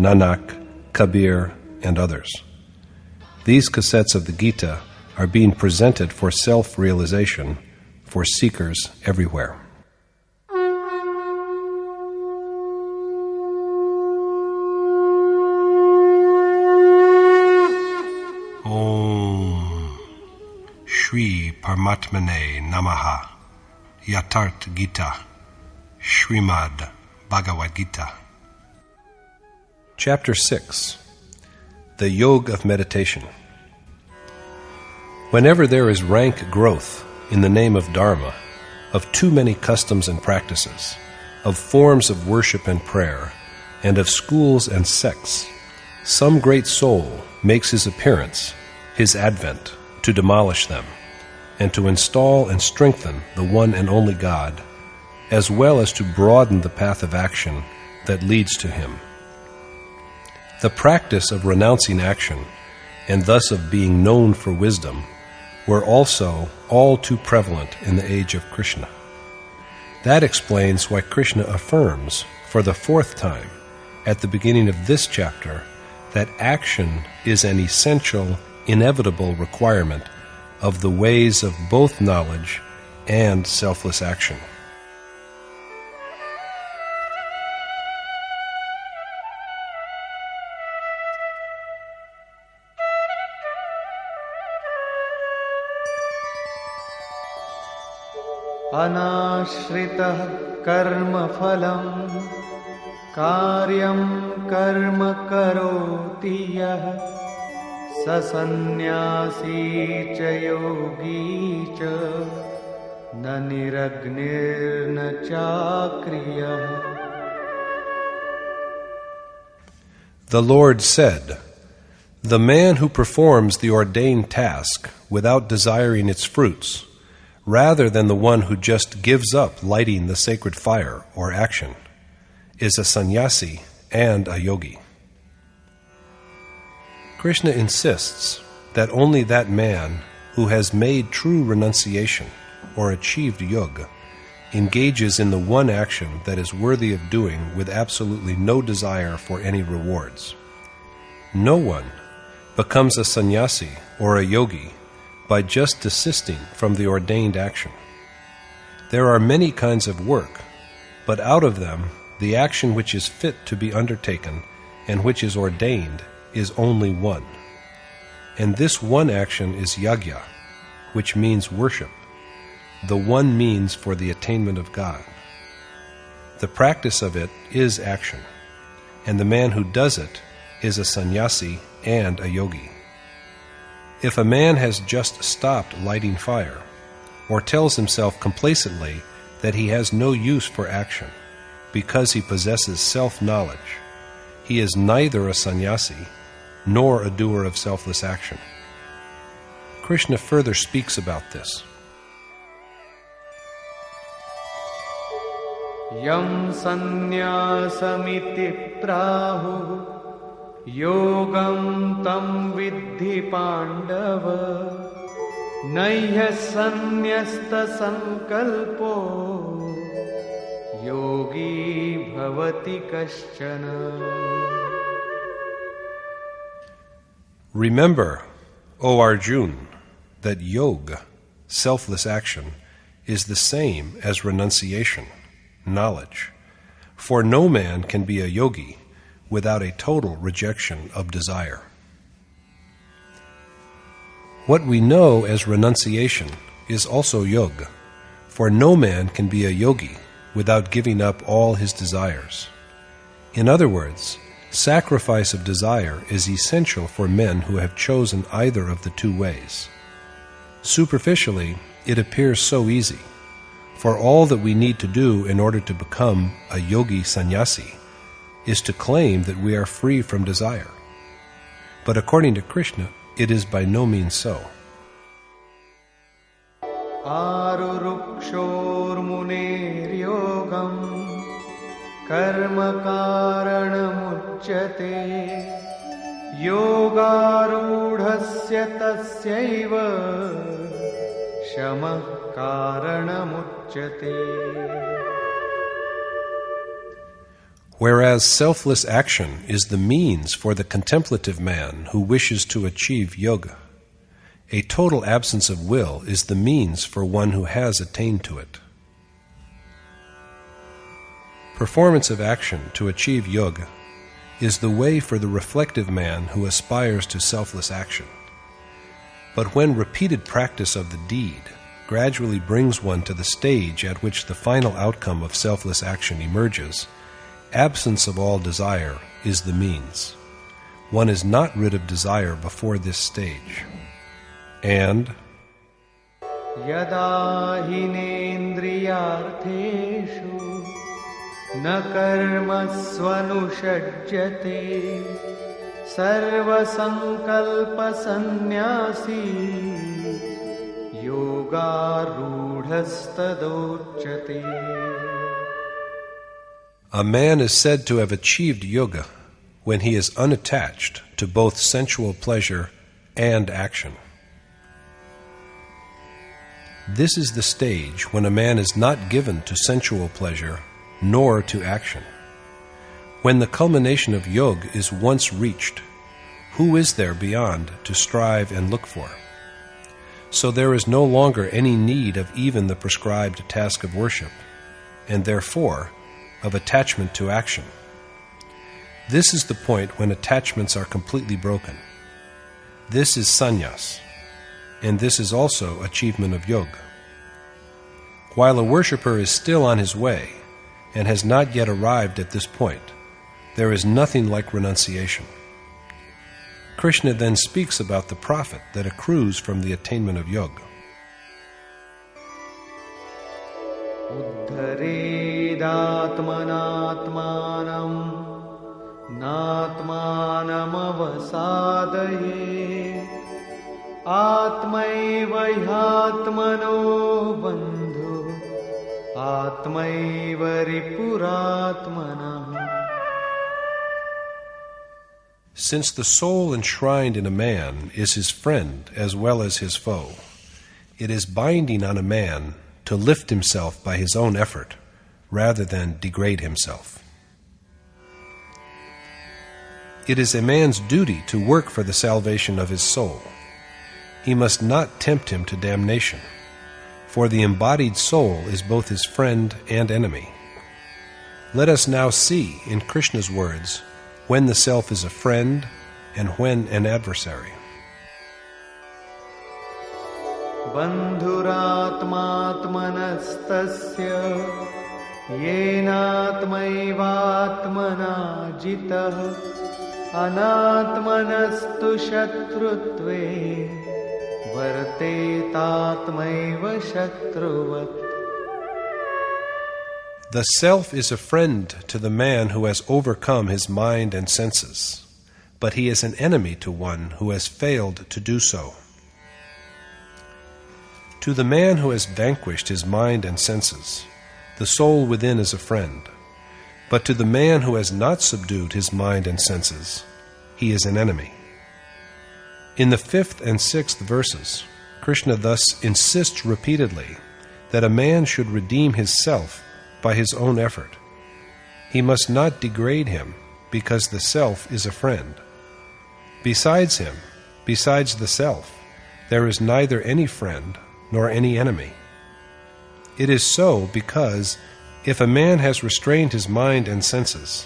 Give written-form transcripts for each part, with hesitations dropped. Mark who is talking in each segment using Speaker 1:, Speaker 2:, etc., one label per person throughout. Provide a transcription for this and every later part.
Speaker 1: Nanak, Kabir, and others. These cassettes of the Gita are being presented for self-realization for seekers everywhere. Om Shri Paramatmane Namaha. Yatharth Geeta, Srimad Bhagavad Gita. Chapter 6. The Yoga of Meditation. Whenever there is rank growth in the name of Dharma, of too many customs and practices, of forms of worship and prayer, and of schools and sects, some great soul makes his appearance, his advent, to demolish them, and to install and strengthen the one and only God, as well as to broaden the path of action that leads to Him. The practice of renouncing action, and thus of being known for wisdom, were also all too prevalent in the age of Krishna. That explains why Krishna affirms, for the fourth time, at the beginning of this chapter, that action is an essential, inevitable requirement of the ways of both knowledge and selfless action.
Speaker 2: Anashritah karma phalam karyam karma karoti yah Sasannyasi cha yogi cha na niragnir na chakriyah.
Speaker 1: The Lord said, "The man who performs the ordained task without desiring its fruits, rather than the one who just gives up lighting the sacred fire or action, is a sannyasi and a yogi." Krishna insists that only that man who has made true renunciation or achieved yoga engages in the one action that is worthy of doing with absolutely no desire for any rewards. No one becomes a sannyasi or a yogi by just desisting from the ordained action. There are many kinds of work, but out of them, the action which is fit to be undertaken and which is ordained is only one. And this one action is yagya, which means worship, the one means for the attainment of God. The practice of it is action, and the man who does it is a sannyasi and a yogi. If a man has just stopped lighting fire, or tells himself complacently that he has no use for action because he possesses self-knowledge, he is neither a sannyasi nor a doer of selfless action. Krishna further speaks about this.
Speaker 2: Yam sannyāsamiti prahu yogam tam vidhi pandava nayya sannyasta sankalpo yogi bhavati kaśchana.
Speaker 1: Remember, O Arjun, that yoga, selfless action, is the same as renunciation, knowledge. For no man can be a yogi without a total rejection of desire. What we know as renunciation is also yoga, for no man can be a yogi without giving up all his desires. In other words, sacrifice of desire is essential for men who have chosen either of the two ways. Superficially, it appears so easy, for all that we need to do in order to become a yogi sannyasi is to claim that we are free from desire. But according to Krishna, it is by no means so.
Speaker 2: Arurukshor munir yogam karma karanamuchyate yogarudhasya tasyaiva shamah karanamuchyate.
Speaker 1: Whereas selfless action is the means for the contemplative man who wishes to achieve yoga, a total absence of will is the means for one who has attained to it. Performance of action to achieve yoga is the way for the reflective man who aspires to selfless action. But when repeated practice of the deed gradually brings one to the stage at which the final outcome of selfless action emerges, absence of all desire is the means. One is not rid of desire before this stage. And
Speaker 2: Yada hinendriyartheshu na karma swanushajyate sarva sankalpa sannyasi yoga rudhastadochyate.
Speaker 1: a man is said to have achieved yoga when he is unattached to both sensual pleasure and action. This is the stage when a man is not given to sensual pleasure nor to action. When the culmination of yoga is once reached, who is there beyond to strive and look for? So there is no longer any need of even the prescribed task of worship, and therefore of attachment to action. This is the point when attachments are completely broken. This is sannyas, and this is also achievement of yoga. While a worshipper is still on his way and has not yet arrived at this point, there is nothing like renunciation. Krishna then speaks about the profit that accrues from the attainment of yoga.
Speaker 2: Uddharedatmanatmanam natmanamavasadaye atmaiva yatmano bandhu atmaiva ripuratmanam.
Speaker 1: Since the soul enshrined in a man is his friend as well as his foe, it is binding on a man to lift himself by his own effort rather than degrade himself. It is a man's duty to work for the salvation of his soul. He must not tempt him to damnation, for the embodied soul is both his friend and enemy. Let us now see, in Krishna's words, when the self is a friend and when an adversary.
Speaker 2: Bandhuratmatmanastasya yenatmaivatmana jitah anatmanastu shatrutve vartetatmaiva shatruvat.
Speaker 1: The self is a friend to the man who has overcome his mind and senses, but he is an enemy to one who has failed to do so. To the man who has vanquished his mind and senses, the soul within is a friend, but to the man who has not subdued his mind and senses, he is an enemy. In the 5th and 6th verses, Krishna thus insists repeatedly that a man should redeem his self by his own effort. He must not degrade him because the self is a friend. Besides him, besides the self, there is neither any friend nor any enemy. It is so because if a man has restrained his mind and senses,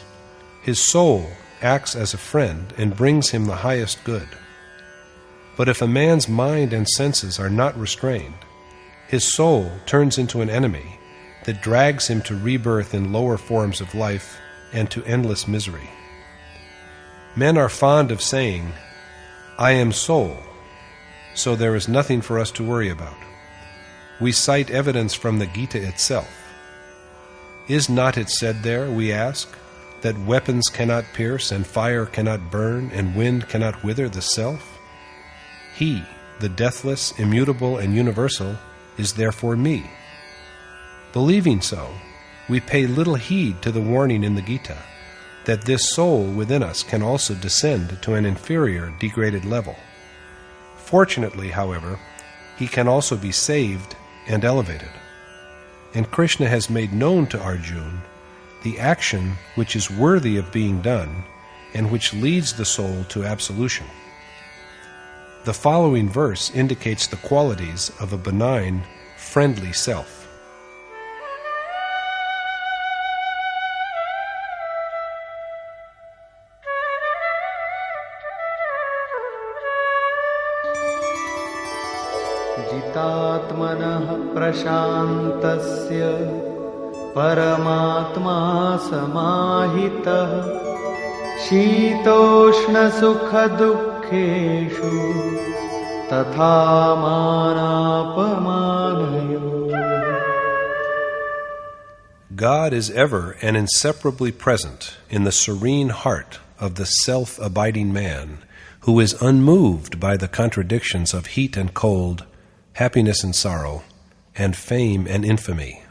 Speaker 1: his soul acts as a friend and brings him the highest good. But if a man's mind and senses are not restrained, his soul turns into an enemy that drags him to rebirth in lower forms of life and to endless misery. Men are fond of saying, "I am soul, so there is nothing for us to worry about." We cite evidence from the Gita itself. Is not it said there, we ask, that weapons cannot pierce and fire cannot burn and wind cannot wither the self? He, the deathless, immutable, and universal, is therefore me. Believing so, we pay little heed to the warning in the Gita that this soul within us can also descend to an inferior, degraded level. Fortunately, however, he can also be saved and elevated. And Krishna has made known to Arjuna the action which is worthy of being done and which leads the soul to absolution. The following verse indicates the qualities of a benign, friendly self.
Speaker 2: जितात्मनः प्रशान्तस्य परमात्मा समाहितः शीतोष्णसुखदुःखेषु तथा मानापमानयोः.
Speaker 1: God is ever and inseparably present in the serene heart of the self-abiding man who is unmoved by the contradictions of heat and cold, happiness and sorrow, and fame and infamy.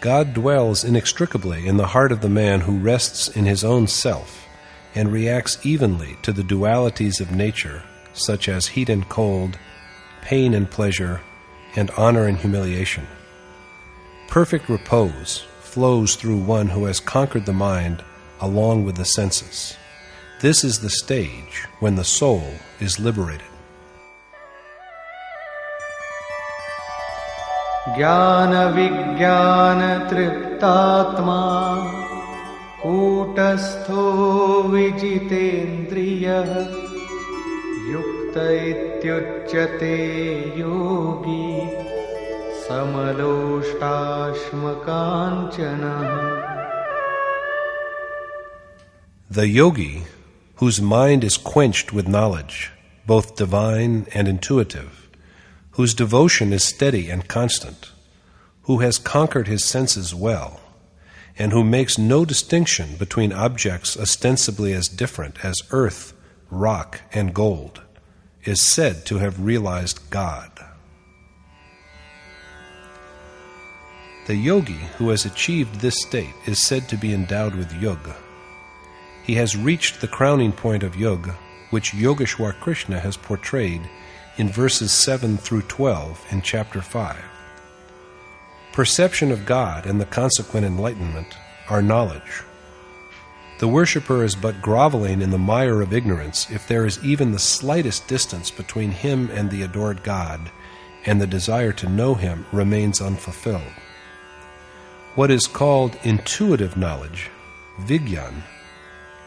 Speaker 1: God dwells inextricably in the heart of the man who rests in his own self and reacts evenly to the dualities of nature, such as heat and cold, pain and pleasure, and honor and humiliation. Perfect repose flows through one who has conquered the mind along with the senses. This is the stage when the soul is liberated.
Speaker 2: ज्ञानविज्ञानतृप्तात्मा कूटस्थो विजितेन्द्रियः युक्त इत्युच्यते योगी समलोष्टाश्मकाञ्चनः.
Speaker 1: The yogi, whose mind is quenched with knowledge, both divine and intuitive, whose devotion is steady and constant, who has conquered his senses well, and who makes no distinction between objects ostensibly as different as earth, rock, and gold, is said to have realized God. The yogi who has achieved this state is said to be endowed with yoga. He has reached the crowning point of yoga, which Yogeshwar Krishna has portrayed in verses 7 through 12 in chapter 5. Perception of God and the consequent enlightenment are knowledge. The worshipper is but groveling in the mire of ignorance if there is even the slightest distance between him and the adored God, and the desire to know him remains unfulfilled. What is called intuitive knowledge, Vigyan,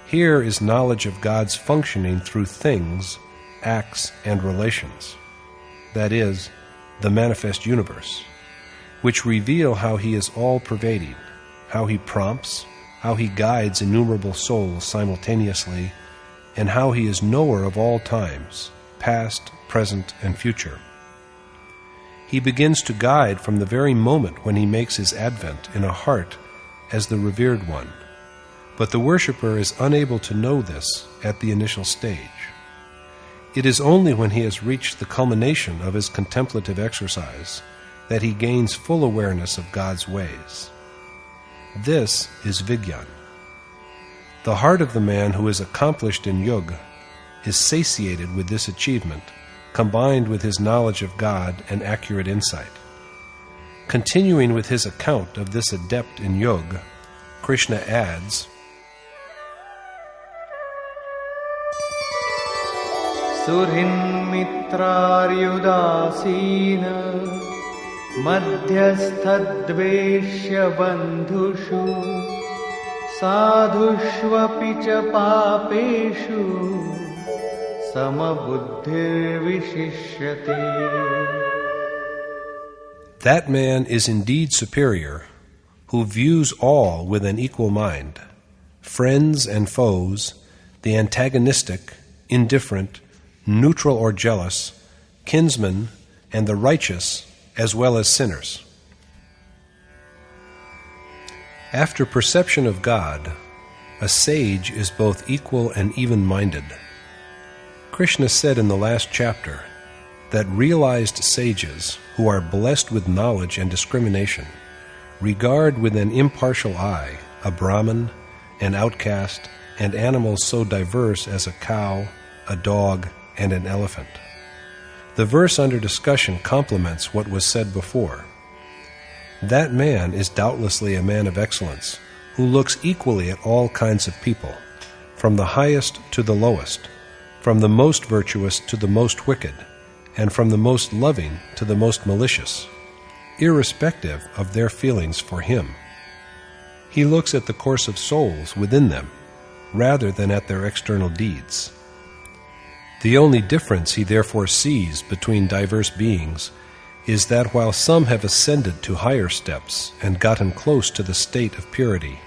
Speaker 1: here is knowledge of God's functioning through things, acts, and relations, that is, the manifest universe, which reveal how he is all-pervading, how he prompts, how he guides innumerable souls simultaneously, and how he is knower of all times, past, present, and future. He begins to guide from the very moment when he makes his advent in a heart as the revered one, but the worshipper is unable to know this at the initial stage. It is only when he has reached the culmination of his contemplative exercise that he gains full awareness of God's ways. This is Vigyan. The heart of the man who is accomplished in yoga is satiated with this achievement, combined with his knowledge of God and accurate insight. Continuing with his account of this adept in yoga, Krishna adds,
Speaker 2: सुहृन्मित्रार्युदासीन मध्यस्थद्वेष्य बन्धुषु साधुष्वपि च पापेषु समबुद्धिर्विशिष्यते.
Speaker 1: That man is indeed superior, who views all with an equal mind, friends and foes, the antagonistic, indifferent, neutral or jealous, kinsmen, and the righteous, as well as sinners. After perception of God, a sage is both equal and even-minded. Krishna said in the last chapter that realized sages, who are blessed with knowledge and discrimination, regard with an impartial eye a Brahmin, an outcast, and animals so diverse as a cow, a dog, and an elephant. The verse under discussion complements what was said before. That man is doubtlessly a man of excellence, who looks equally at all kinds of people, from the highest to the lowest, from the most virtuous to the most wicked, and from the most loving to the most malicious, irrespective of their feelings for him. He looks at the course of souls within them, rather than at their external deeds. The only difference he therefore sees between diverse beings is that while some have ascended to higher steps and gotten close to the state of purity,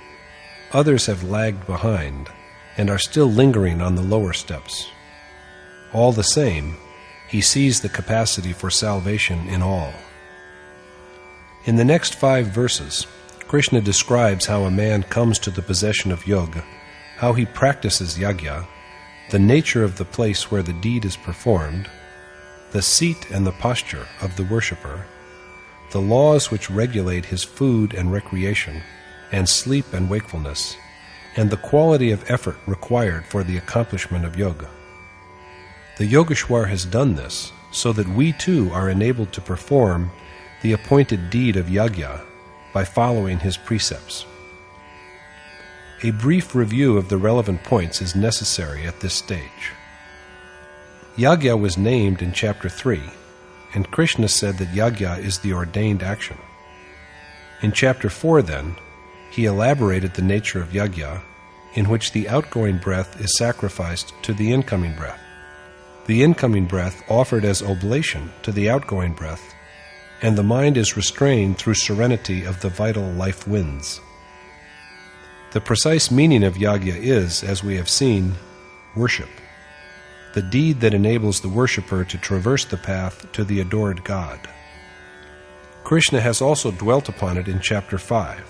Speaker 1: others have lagged behind and are still lingering on the lower steps. All the same, he sees the capacity for salvation in all. In the next 5 verses, Krishna describes how a man comes to the possession of yoga, how he practices yajna, the nature of the place where the deed is performed, the seat and the posture of the worshipper, the laws which regulate his food and recreation, and sleep and wakefulness, and the quality of effort required for the accomplishment of yoga. The Yogeshwar has done this so that we too are enabled to perform the appointed deed of yajna by following his precepts. A brief review of the relevant points is necessary at this stage. Yajna was named in chapter 3, and Krishna said that yajna is the ordained action. In chapter 4, then, he elaborated the nature of yajna, in which the outgoing breath is sacrificed to the incoming breath, the incoming breath offered as oblation to the outgoing breath, and the mind is restrained through serenity of the vital life winds. The precise meaning of yajna is, as we have seen, worship, the deed that enables the worshipper to traverse the path to the adored God. Krishna has also dwelt upon it in chapter 5.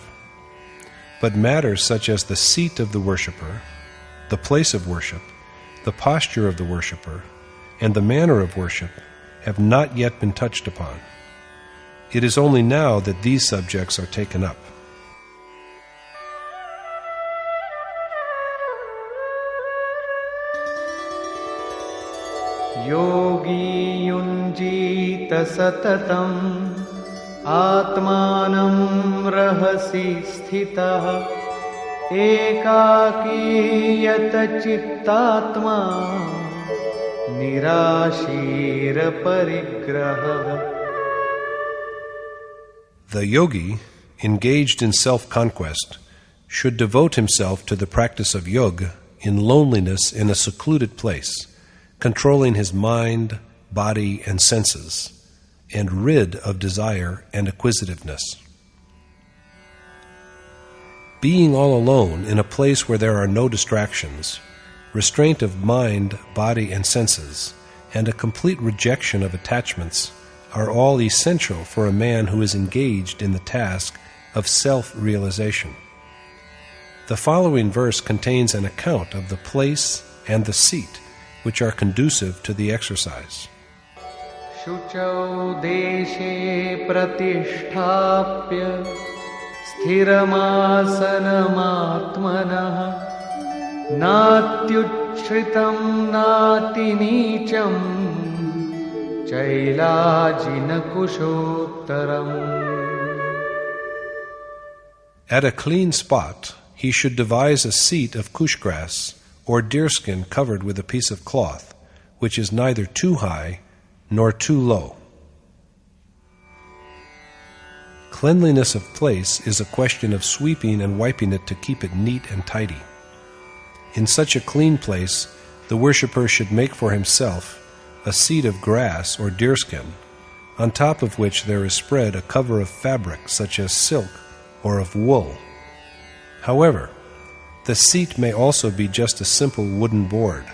Speaker 1: But matters such as the seat of the worshipper, the place of worship, the posture of the worshipper, and the manner of worship have not yet been touched upon. It is only now that these subjects are taken up.
Speaker 2: Yogi yunjita satatam atmanam rahasi sthitah ekaki yata chittatma nirashira parigraha.
Speaker 1: The yogi, engaged in self-conquest, should devote himself to the practice of yoga in loneliness in a secluded place, controlling his mind, body, and senses, and rid of desire and acquisitiveness. Being all alone in a place where there are no distractions, restraint of mind, body, and senses, and a complete rejection of attachments are all essential for a man who is engaged in the task of self-realization. The following verse contains an account of the place and the seat which are conducive to the exercise.
Speaker 2: Shuchau deshe pratisthapya sthiramasana atmanah natyuchritam nati nicham chailajina kushottaram.
Speaker 1: At a clean spot, he should devise a seat of kush grass or deerskin covered with a piece of cloth, which is neither too high nor too low. Cleanliness of place is a question of sweeping and wiping it to keep it neat and tidy. In such a clean place, the worshipper should make for himself a seat of grass or deerskin, on top of which there is spread a cover of fabric such as silk or of wool. However, the seat may also be just a simple wooden board.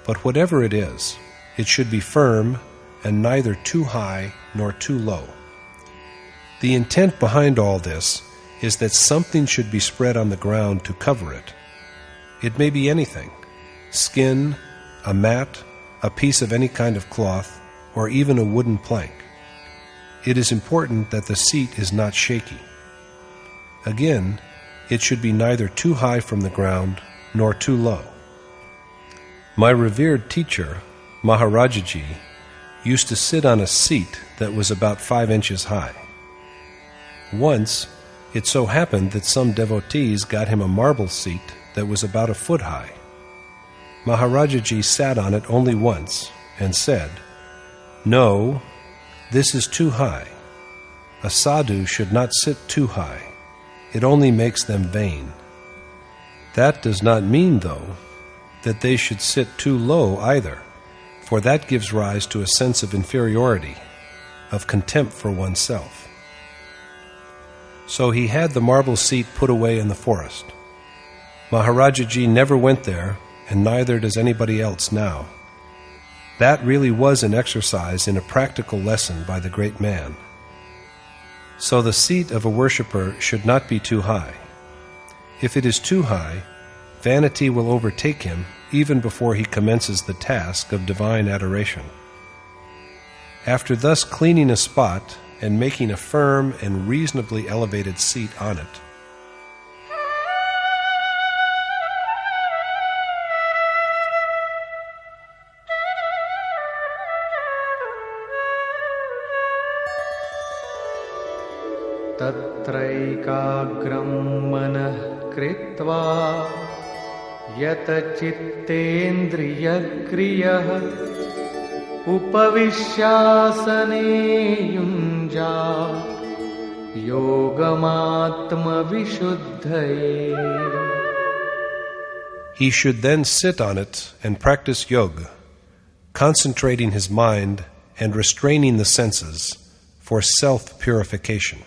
Speaker 1: But whatever it is, it should be firm and neither too high nor too low. The intent behind all this is that something should be spread on the ground to cover it. It may be anything: skin, a mat, a piece of any kind of cloth, or even a wooden plank. It is important that the seat is not shaky. Again, it should be neither too high from the ground nor too low. My revered teacher, Maharajaji, used to sit on a seat that was about 5 inches high. Once, it so happened that some devotees got him a marble seat that was about a foot high. Maharajaji sat on it only once and said, "No, this is too high. A sadhu should not sit too high. It only makes them vain." That does not mean, though, that they should sit too low either, for that gives rise to a sense of inferiority, of contempt for oneself. So he had the marble seat put away in the forest. Maharajaji never went there, and neither does anybody else now. That really was an exercise in a practical lesson by the great man. So the seat of a worshipper should not be too high. If it is too high, vanity will overtake him even before he commences the task of divine adoration. After thus cleaning a spot and making a firm and reasonably elevated seat on it,
Speaker 2: तत्रैकाग्रं मनः कृत्वा यतचित्तेन्द्रियक्रियः उपविश्यासने युञ्जात् योगमात्मविशुद्धये.
Speaker 1: he should then sit on it and practice yoga, concentrating his mind and restraining the senses for self-purification.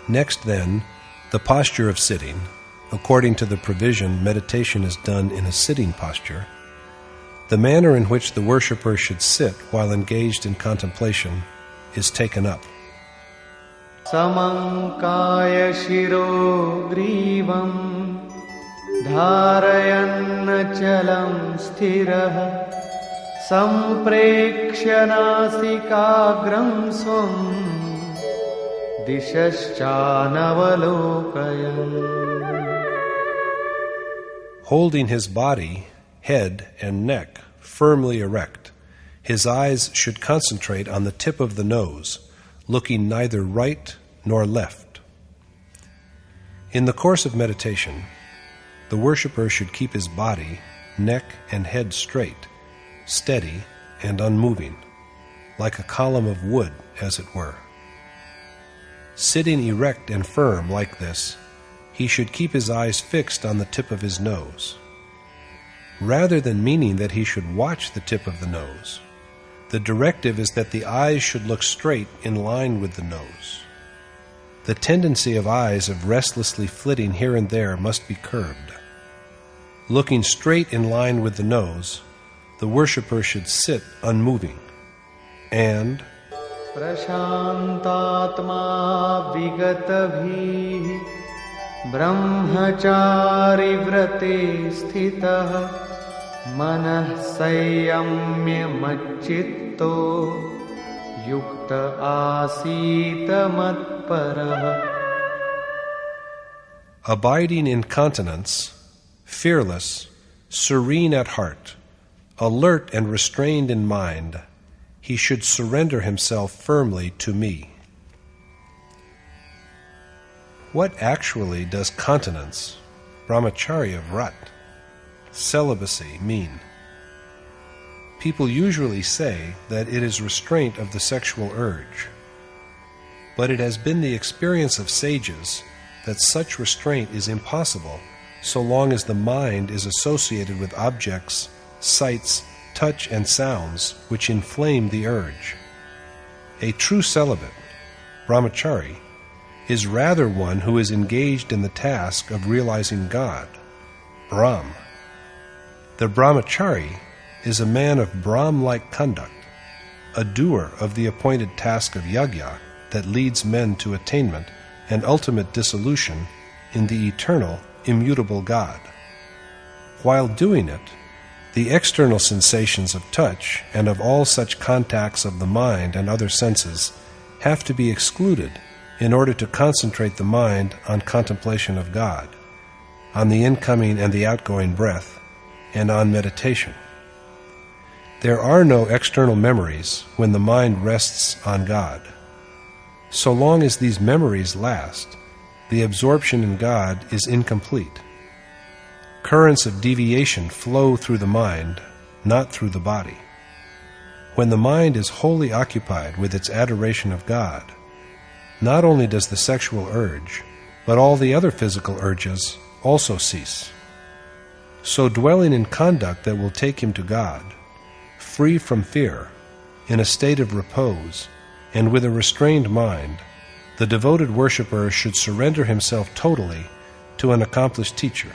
Speaker 1: Next, then, the posture of sitting. According to the provision, meditation is done in a sitting posture. The manner in which the worshipper should sit while engaged in contemplation is taken up.
Speaker 2: Samankaya shiro grivam dharayanna chalam sthirah samprekshya nasikagram svam dishashchanavalokayan.
Speaker 1: Holding his body, head, and neck firmly erect, his eyes should concentrate on the tip of the nose, looking neither right nor left. In the course of meditation, the worshipper should keep his body, neck, and head straight, steady, and unmoving, like a column of wood, as it were. Sitting erect and firm like this, he should keep his eyes fixed on the tip of his nose. Rather than meaning that he should watch the tip of the nose, the directive is that the eyes should look straight in line with the nose. The tendency of eyes of restlessly flitting here and there must be curbed. Looking straight in line with the nose, the worshipper should sit unmoving, and
Speaker 2: Prashantatma vigatavhi brahmachari vrate sthitah manah sanyamya machitto yukta asita matparah.
Speaker 1: Abiding in continence, fearless, serene at heart, alert and restrained in mind, he should surrender himself firmly to me. What actually does continence, brahmacharya vrat, celibacy mean? People usually say that it is restraint of the sexual urge, but it has been the experience of sages that such restraint is impossible so long as the mind is associated with objects, sights, touch, and sounds which inflame the urge. A true celibate, brahmachari, is rather one who is engaged in the task of realizing God, Brahm. The brahmachari is a man of Brahm-like conduct, a doer of the appointed task of yajna that leads men to attainment and ultimate dissolution in the eternal, immutable God. While doing it, the external sensations of touch and of all such contacts of the mind and other senses have to be excluded in order to concentrate the mind on contemplation of God, on the incoming and the outgoing breath, and on meditation. There are no external memories when the mind rests on God. So long as these memories last, the absorption in God is incomplete. Currents of deviation flow through the mind, not through the body. When the mind is wholly occupied with its adoration of God, not only does the sexual urge, but all the other physical urges also cease. So dwelling in conduct that will take him to God, free from fear, in a state of repose, and with a restrained mind, the devoted worshipper should surrender himself totally to an accomplished teacher.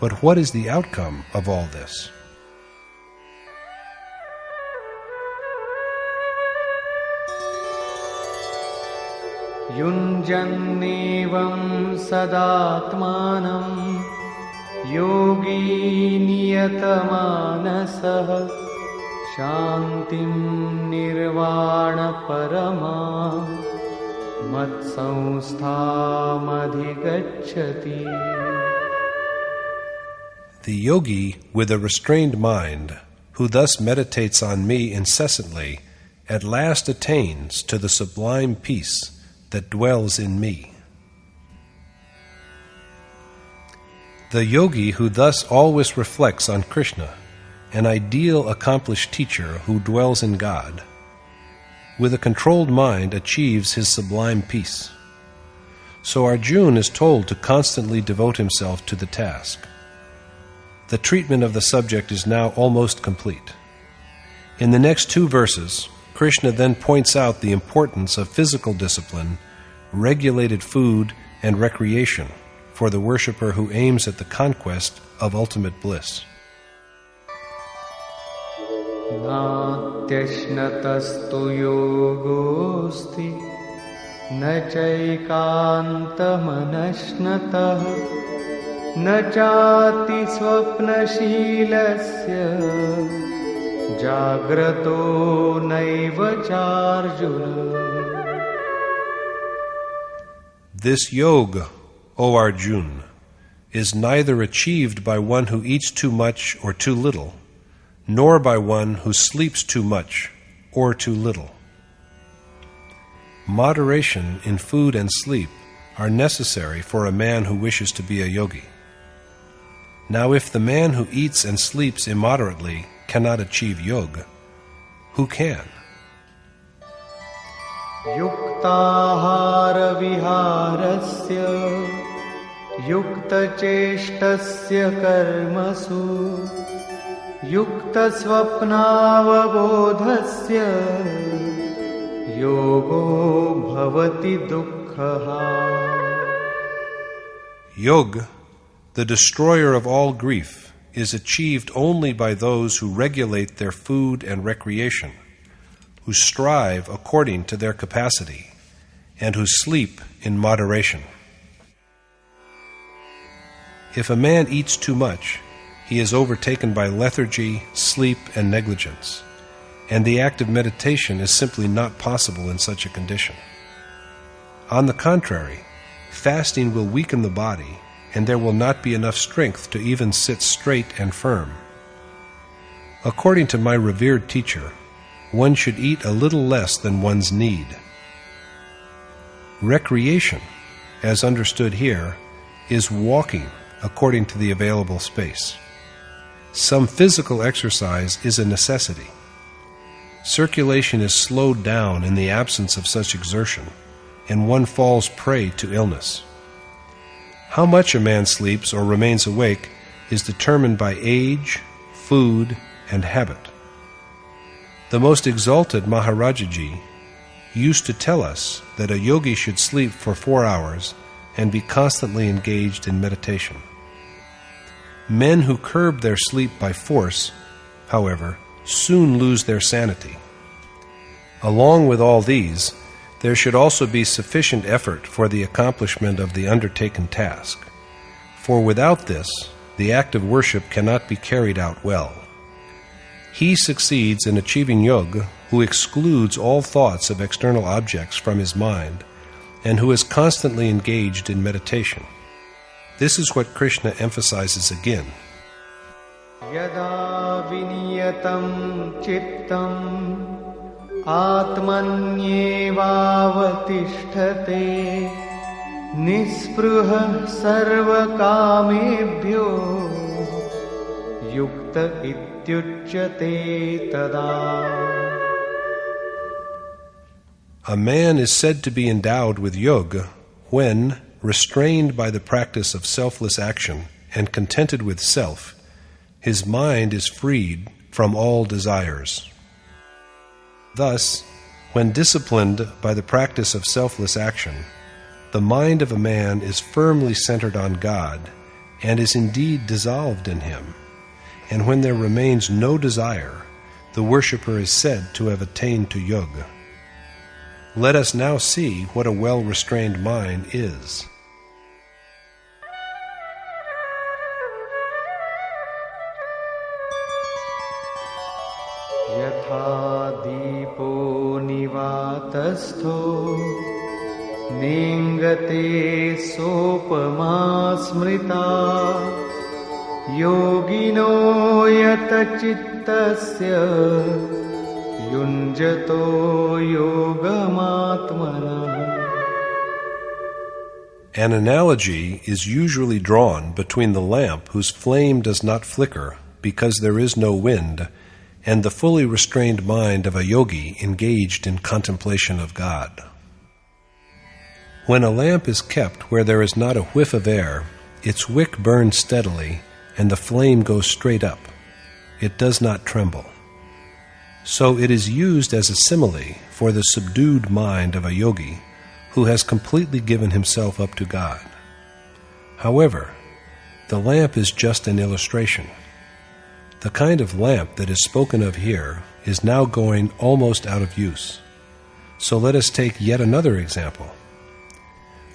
Speaker 1: But what is the outcome of all this?
Speaker 2: Yunjannevam sadatmanam yogi niyatamanasah shantim nirvana parama matsamstham adhigacchati.
Speaker 1: The yogi with a restrained mind, who thus meditates on me incessantly, at last attains to the sublime peace that dwells in me. The yogi who thus always reflects on Krishna, an ideal accomplished teacher who dwells in God, with a controlled mind achieves his sublime peace. So Arjuna is told to constantly devote himself to the task. The treatment of the subject is now almost complete. In the next 2 verses, Krishna then points out the importance of physical discipline, regulated food, and recreation for the worshipper who aims at the conquest of ultimate bliss.
Speaker 2: Natyashnatastu yogosti na chaikantamanashnatah na chati swapnashilasya Jagrato naiva charjuna.
Speaker 1: This yoga, O Arjuna, is neither achieved by one who eats too much or too little, nor by one who sleeps too much or too little. Moderation in food and sleep are necessary for a man who wishes to be a yogi. Now, if the man who eats and sleeps immoderately cannot achieve yoga, who can?
Speaker 2: Yuktahara viharasya yukta cheshtasya karmasu yukta swapnavabodhasya yogo bhavati dukkhaha.
Speaker 1: Yoga, the destroyer of all grief, is achieved only by those who regulate their food and recreation, who strive according to their capacity, and who sleep in moderation. If a man eats too much, he is overtaken by lethargy, sleep, and negligence, and the act of meditation is simply not possible in such a condition. On the contrary, fasting will weaken the body, and there will not be enough strength to even sit straight and firm. According to my revered teacher, one should eat a little less than one's need. Recreation, as understood here, is walking according to the available space. Some physical exercise is a necessity. Circulation is slowed down in the absence of such exertion, and one falls prey to illness. How much a man sleeps or remains awake is determined by age, food, and habit. The most exalted Maharajaji used to tell us that a yogi should sleep for 4 hours and be constantly engaged in meditation. Men who curb their sleep by force, however, soon lose their sanity. Along with all these, there should also be sufficient effort for the accomplishment of the undertaken task, for without this, the act of worship cannot be carried out well. He succeeds in achieving yoga who excludes all thoughts of external objects from his mind and who is constantly engaged in meditation. This is what Krishna emphasizes again. Yada
Speaker 2: viniyatam chittam आत्मन्येवावतिष्ठते निःस्पृहः सर्वकामेभ्यो युक्त इत्युच्यते तदा.
Speaker 1: A man is said to be endowed with yoga when, restrained by the practice of selfless action and contented with self, his mind is freed from all desires. Thus, when disciplined by the practice of selfless action, the mind of a man is firmly centered on God and is indeed dissolved in Him, and when there remains no desire, the worshipper is said to have attained to yoga. Let us now see what a well-restrained mind is.
Speaker 2: Yatha deepo nivatastho nengate sopama smrita yogino yata chittasya yunjato yogamatmana.
Speaker 1: An analogy is usually drawn between the lamp whose flame does not flicker because there is no wind and the fully restrained mind of a yogi engaged in contemplation of God. When a lamp is kept where there is not a whiff of air, its wick burns steadily and the flame goes straight up. It does not tremble. So it is used as a simile for the subdued mind of a yogi who has completely given himself up to God. However, the lamp is just an illustration. The kind of lamp that is spoken of here is now going almost out of use. So let us take yet another example.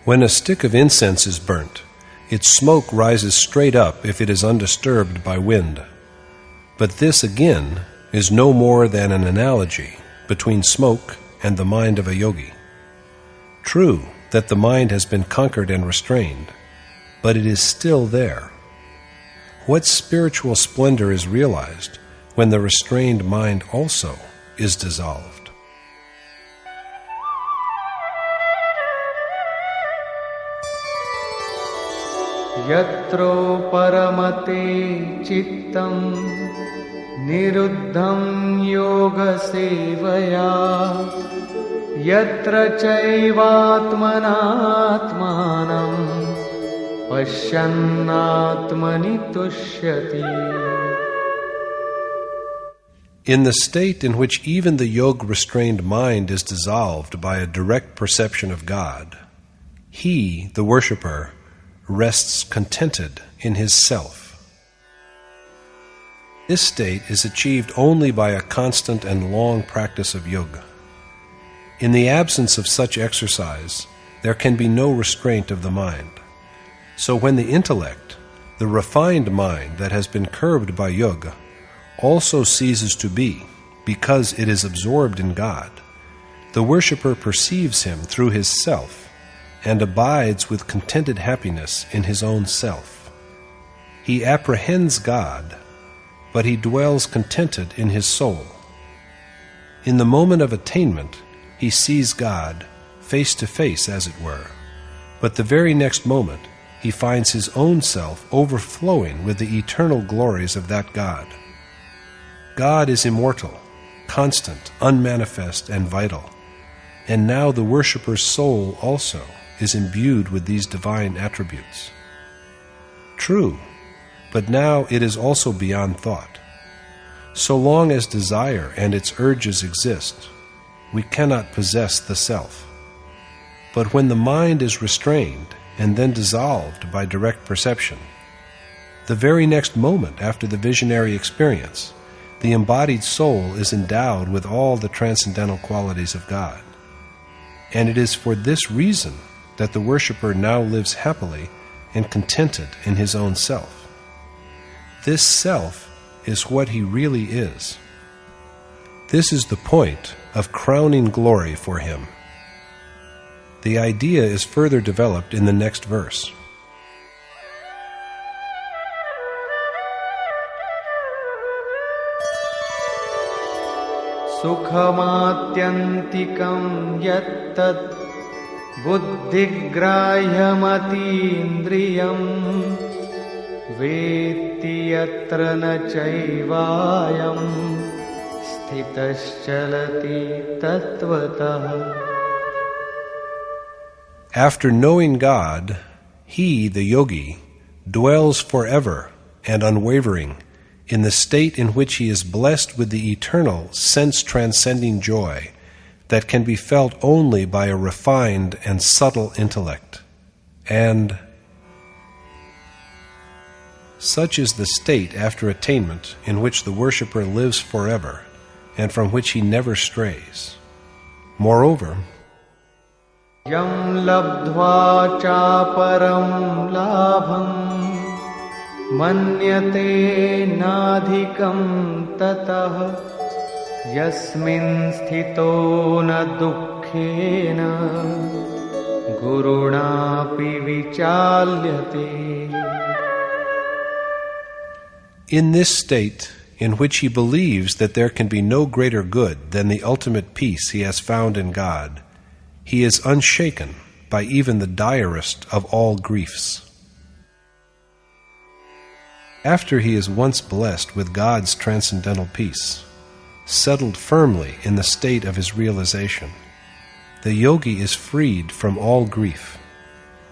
Speaker 1: When a stick of incense is burnt, its smoke rises straight up if it is undisturbed by wind. But this again is no more than an analogy between smoke and the mind of a yogi. True that the mind has been conquered and restrained, but it is still there. What spiritual splendor is realized when the restrained mind also is dissolved?
Speaker 2: Yatro paramate chittam niruddham yoga sevaya yatra chaivatmanatmanam pashyannatmani tushyati.
Speaker 1: In the state in which even the yoga-restrained mind is dissolved by a direct perception of God, he, the worshipper, rests contented in his self. This state is achieved only by a constant and long practice of yoga. In the absence of such exercise, there can be no restraint of the mind. So when the intellect, the refined mind that has been curbed by yoga, also ceases to be because it is absorbed in God, the worshipper perceives Him through his self and abides with contented happiness in his own self. He apprehends God, but he dwells contented in his soul. In the moment of attainment, he sees God face to face, as it were, but the very next moment he finds his own self overflowing with the eternal glories of that God. God is immortal, constant, unmanifest, and vital, and now the worshipper's soul also is imbued with these divine attributes. True, but now it is also beyond thought. So long as desire and its urges exist, we cannot possess the self. But when the mind is restrained and then dissolved by direct perception, the very next moment after the visionary experience, the embodied soul is endowed with all the transcendental qualities of God. And it is for this reason that the worshipper now lives happily and contented in his own self. This self is what he really is. This is the point of crowning glory for him. The idea is further developed in the next verse.
Speaker 2: सुखमात्यन्तिकं यत्तत् बुद्धिग्राह्यमतीन्द्रियम् वेत्ति यत्र न चैवायं स्थितश्चलति तत्त्वतः.
Speaker 1: After knowing God, he, the yogi, dwells forever and unwavering in the state in which he is blessed with the eternal, sense-transcending joy that can be felt only by a refined and subtle intellect. And such is the state after attainment in which the worshipper lives forever and from which he never strays. Moreover,
Speaker 2: Yam labdhva chaparam labham manyate nadhikam tatah yasmin sthito na dukkhena gurunapi vichalyate.
Speaker 1: in this state in which he believes that there can be no greater good than the ultimate peace he has found in God, he is unshaken by even the direst of all griefs. After he is once blessed with God's transcendental peace, settled firmly in the state of his realization, the yogi is freed from all grief,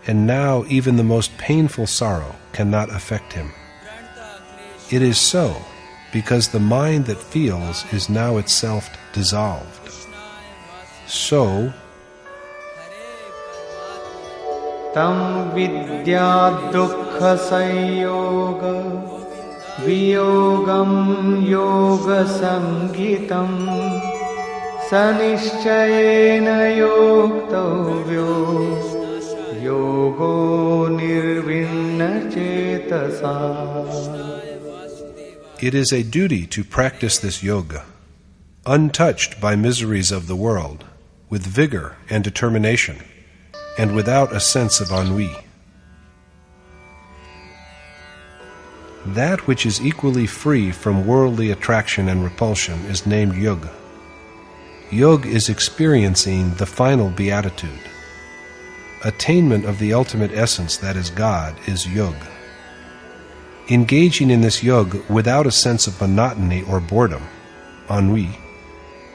Speaker 1: and now even the most painful sorrow cannot affect him. It is so because the mind that feels is now itself dissolved. So,
Speaker 2: Tam vidya dukkha sanyoga viyogam yoga samgitam sanishchayena yoktavyo yogo nirvinna chetasa.
Speaker 1: it is a duty to practice this yoga, untouched by miseries of the world, with vigor and determination, and without a sense of ennui. That which is equally free from worldly attraction and repulsion is named yoga. Yoga is experiencing the final beatitude. Attainment of the ultimate essence that is God is yoga. Engaging in this yoga without a sense of monotony or boredom, ennui,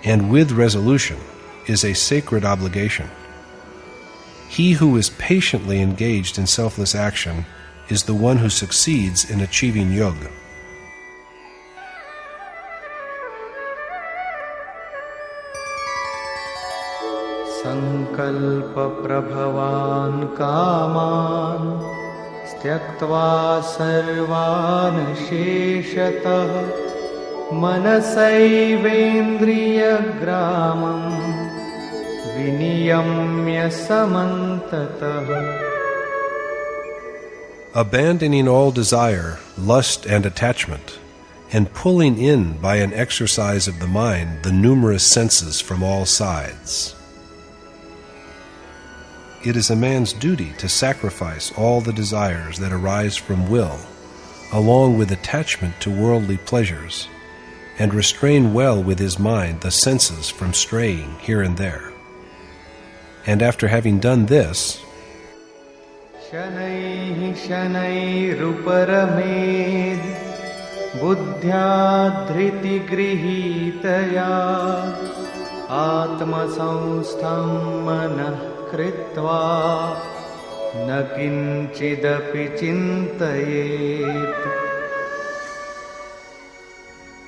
Speaker 1: and with resolution is a sacred obligation. He who is patiently engaged in selfless action is the one who succeeds in achieving yoga.
Speaker 2: Sankalpa prabhavan kaman styaktva sarvan sheshatah manasaivendriya gramam viniyamya samantatah.
Speaker 1: Abandoning all desire, lust, and attachment, and pulling in by an exercise of the mind the numerous senses from all sides. It is a man's duty to sacrifice all the desires that arise from will, along with attachment to worldly pleasures, and restrain well with his mind the senses from straying here and there. And after having done this,
Speaker 2: Shanaihi shanairuparamid buddhya dhriti grihitaya atma samstham manah kritva na kinchidapi chintayet.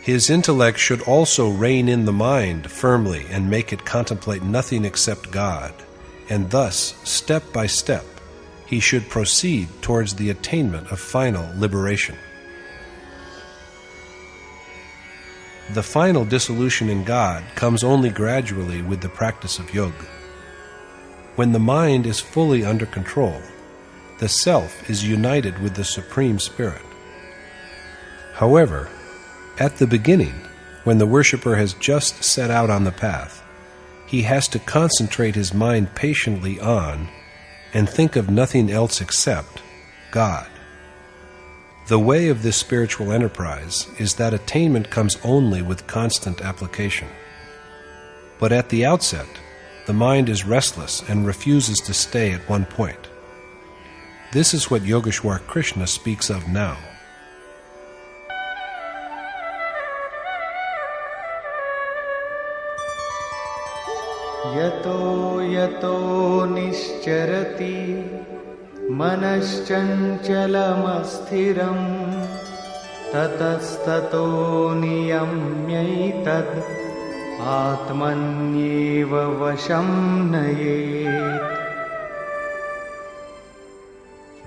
Speaker 1: his intellect should also rein in the mind firmly and make it contemplate nothing except God, and thus, step by step, he should proceed towards the attainment of final liberation. The final dissolution in God comes only gradually with the practice of yoga. When the mind is fully under control, the self is united with the Supreme Spirit. However, at the beginning, when the worshipper has just set out on the path, he has to concentrate his mind patiently on and think of nothing else except God. The way of this spiritual enterprise is that attainment comes only with constant application. But at the outset, the mind is restless and refuses to stay at one point. This is what Yogeshwar Krishna speaks of now.
Speaker 2: Yato yato nischarati manaschancalamassthiram tatastato niyamyaitad atmanyeva vasham nayet.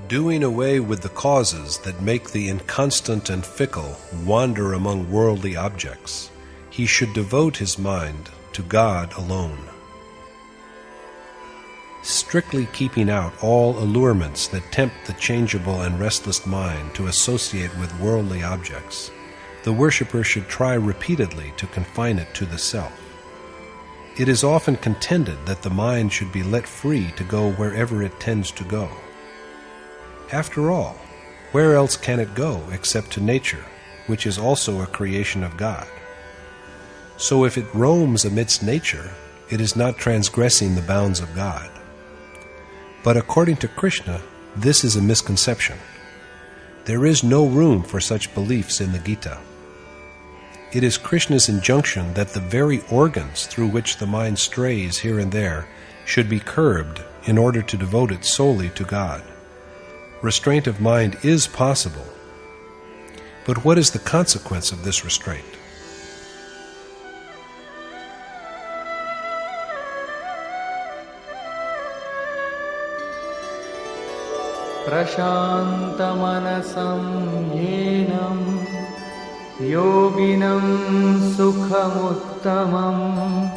Speaker 1: Doing away with the causes that make the inconstant and fickle wander among worldly objects, he should devote his mind to God alone. Strictly keeping out all allurements that tempt the changeable and restless mind to associate with worldly objects, the worshipper should try repeatedly to confine it to the self. It is often contended that the mind should be let free to go wherever it tends to go. After all, where else can it go except to nature, which is also a creation of God? So if it roams amidst nature, it is not transgressing the bounds of God. But according to Krishna, this is a misconception. There is no room for such beliefs in the Gita. It is Krishna's injunction that the very organs through which the mind strays here and there should be curbed in order to devote it solely to God. Restraint of mind is possible. But what is the consequence of this restraint?
Speaker 2: Prashantamanasam yenam yoginam sukhamuttamam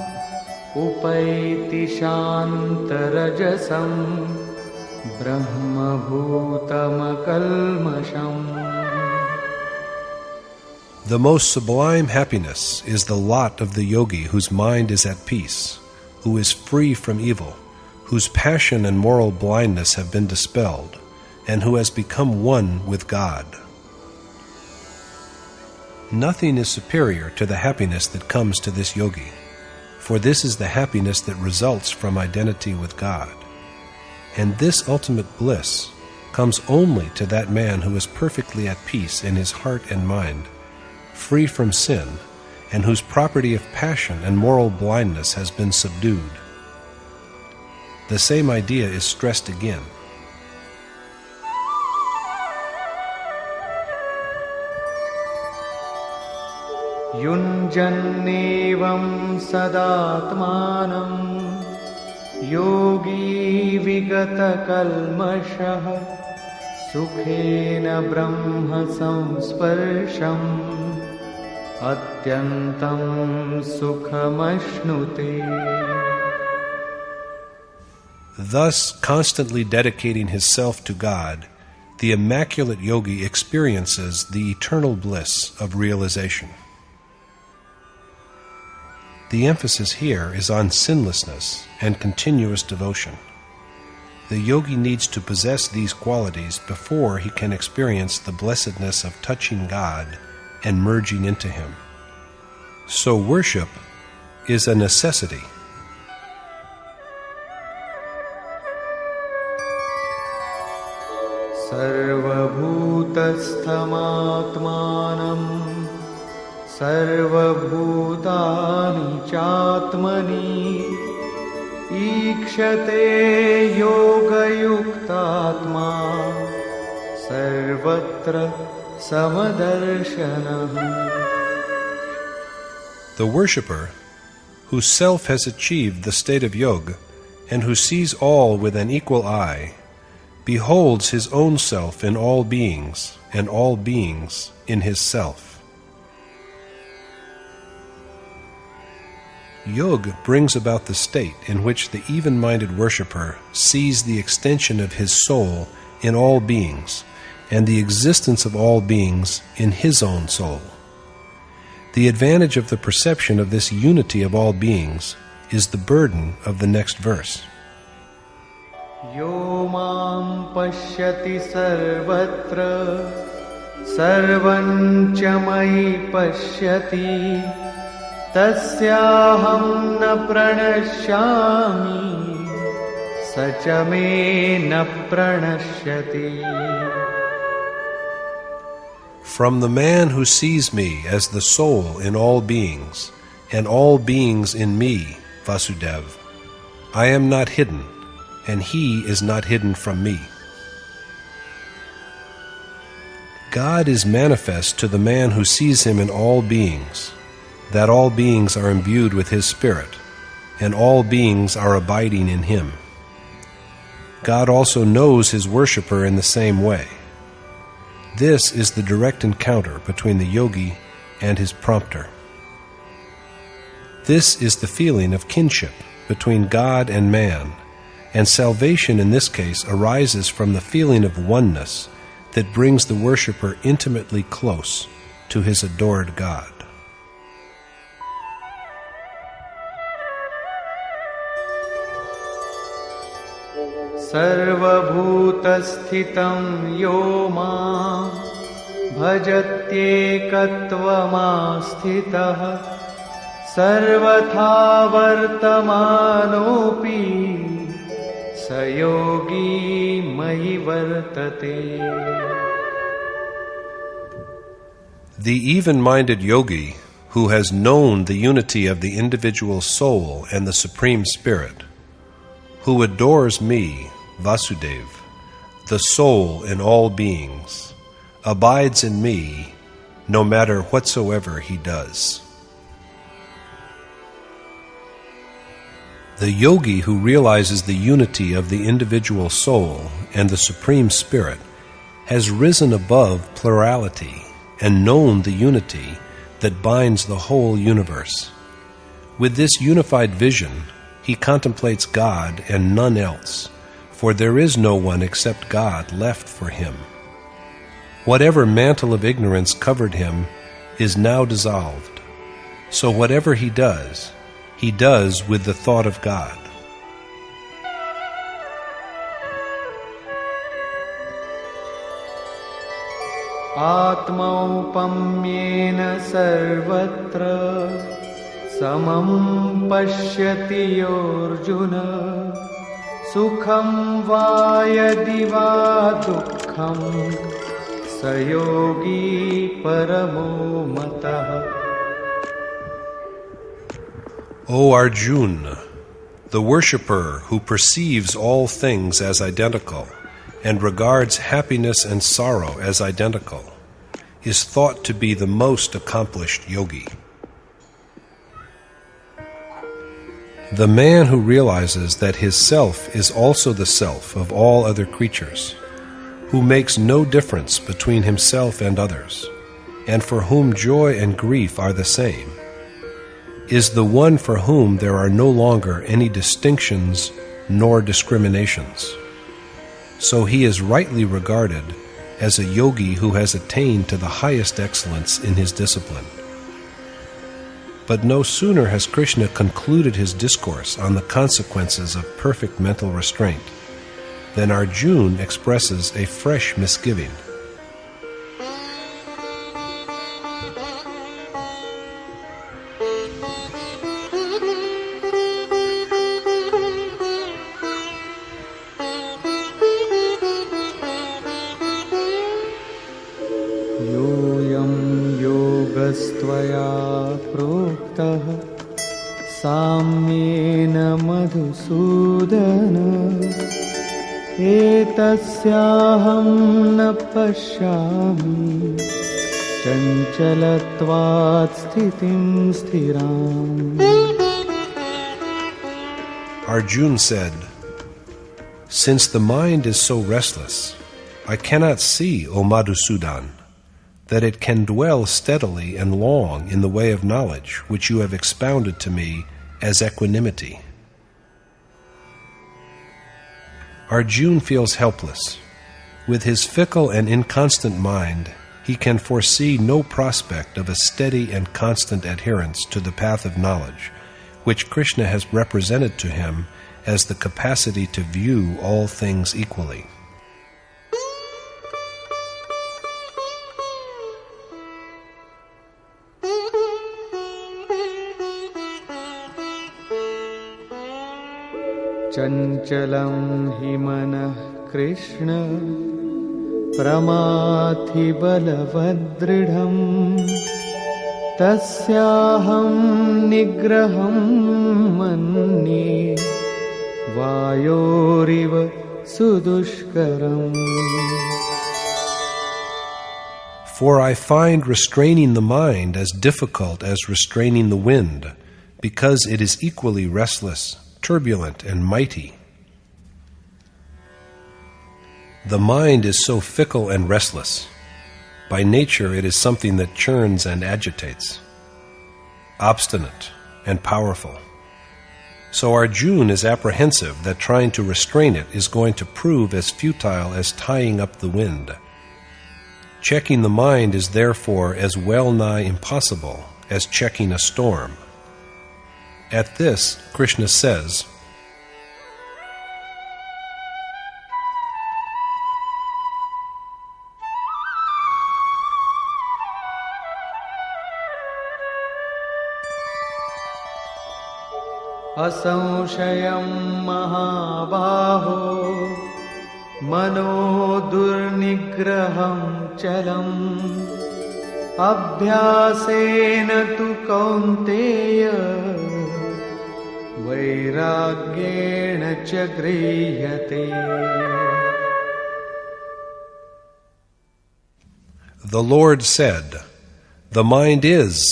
Speaker 2: upaiti shantarajasam brahmabhutamakalmasham.
Speaker 1: The most sublime happiness is the lot of the yogi whose mind is at peace, who is free from evil, whose passion and moral blindness have been dispelled, and who has become one with God. Nothing is superior to the happiness that comes to this yogi, for this is the happiness that results from identity with God. And this ultimate bliss comes only to that man who is perfectly at peace in his heart and mind, free from sin, and whose property of passion and moral blindness has been subdued. The same idea is stressed again.
Speaker 2: Yunjannevam sadatmanam yogi vigata kalmashah sukhena brahma samsparsham atyantam sukhamashnute.
Speaker 1: Thus, constantly dedicating his self to God, the immaculate yogi experiences the eternal bliss of realization. The emphasis here is on sinlessness and continuous devotion. The yogi needs to possess these qualities before he can experience the blessedness of touching God and merging into Him. So worship is a necessity.
Speaker 2: Sarvabhutastamatmanam Sarvabhutani Chatmani Ikshate Yoga Yuktatma Sarvatra Samadarshana.
Speaker 1: The worshipper, whose self has achieved the state of yoga and who sees all with an equal eye, beholds his own self in all beings and all beings in his self. Yoga brings about the state in which the even-minded worshipper sees the extension of his soul in all beings and the existence of all beings in his own soul. The advantage of the perception of this unity of all beings is the burden of the next verse.
Speaker 2: Yo mam pashyati sarvatra sarvam cha mayi pashyati तस्याहं न प्रणश्यामि स च मे न प्रणश्यति.
Speaker 1: From the man who sees me as the soul in all beings, and all beings in me, Vasudev, I am not hidden, and he is not hidden from me. God is manifest to the man who sees him in all beings, that all beings are imbued with his spirit, and all beings are abiding in him. God also knows his worshipper in the same way. This is the direct encounter between the yogi and his prompter. This is the feeling of kinship between God and man, and salvation in this case arises from the feeling of oneness that brings the worshipper intimately close to his adored God.
Speaker 2: सर्वभूतस्थितं यो मां भजत्येकत्वमास्थितः सर्वथा वर्तमानोऽपि स योगी मयि वर्तते.
Speaker 1: The even-minded yogi who has known the unity of the individual soul and the Supreme Spirit, who adores me, Vasudev, the soul in all beings, abides in me no matter whatsoever he does. The yogi who realizes the unity of the individual soul and the Supreme Spirit has risen above plurality and known the unity that binds the whole universe. With this unified vision, he contemplates God and none else, for there is no one except God left for him. Whatever mantle of ignorance covered him is now dissolved, so whatever he does with the thought of God.
Speaker 2: आत्मौपम्येन सर्वत्र समं पश्यति योऽर्जुन सुखं वा यदि वा दुःखं स योगी परमो मतः.
Speaker 1: O Arjuna, the worshipper who perceives all things as identical and regards happiness and sorrow as identical, is thought to be the most accomplished yogi. The man who realizes that his self is also the self of all other creatures, who makes no difference between himself and others, and for whom joy and grief are the same, is the one for whom there are no longer any distinctions nor discriminations. So he is rightly regarded as a yogi who has attained to the highest excellence in his discipline. But no sooner has Krishna concluded his discourse on the consequences of perfect mental restraint than Arjuna expresses a fresh misgiving.
Speaker 2: योऽयं योगस्त्वया प्रोक्तः साम्येन मधुसूदन एतस्याहं न पश्यामि चञ्चलत्वात् स्थितिं स्थिराम्.
Speaker 1: Arjuna said, "Since the mind is so restless, I cannot see, O Madhusudan, that it can dwell steadily and long in the way of knowledge which you have expounded to me as equanimity." Arjuna feels helpless. With his fickle and inconstant mind, he can foresee no prospect of a steady and constant adherence to the path of knowledge, which Krishna has represented to him as the capacity to view all things equally.
Speaker 2: Chanchalam hi manah Krishna Pramathi balavadridham Tasyaham nigraham manye Vayoriva sudushkaram.
Speaker 1: For I find restraining the mind as difficult as restraining the wind, because it is equally restless, turbulent, and mighty. The mind is so fickle and restless. By nature it is something that churns and agitates, obstinate and powerful. So Arjuna is apprehensive that trying to restrain it is going to prove as futile as tying up the wind. Checking the mind is therefore as well nigh impossible as checking a storm. At this, Krishna says,
Speaker 2: Asamshayam mahabaho Mano durnigraham chalam Abhyasena tu kaunteya Vairagyena cha grihate.
Speaker 1: The Lord said, "The mind is,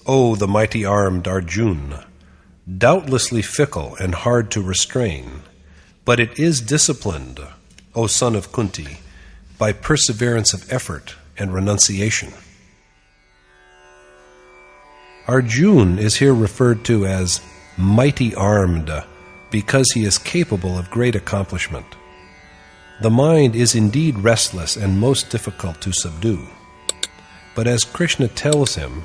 Speaker 1: O the mighty-armed Arjuna, doubtlessly fickle and hard to restrain, but it is disciplined, O son of Kunti, by perseverance of effort and renunciation." Arjuna is here referred to as mighty-armed because he is capable of great accomplishment. The mind is indeed restless and most difficult to subdue, but as Krishna tells him,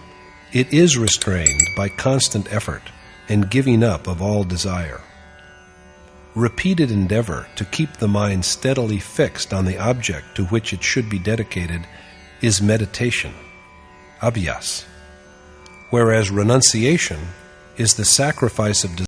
Speaker 1: it is restrained by constant effort and giving up of all desire. Repeated endeavor to keep the mind steadily fixed on the object to which it should be dedicated is meditation, abhyas, whereas renunciation is the sacrifice of desire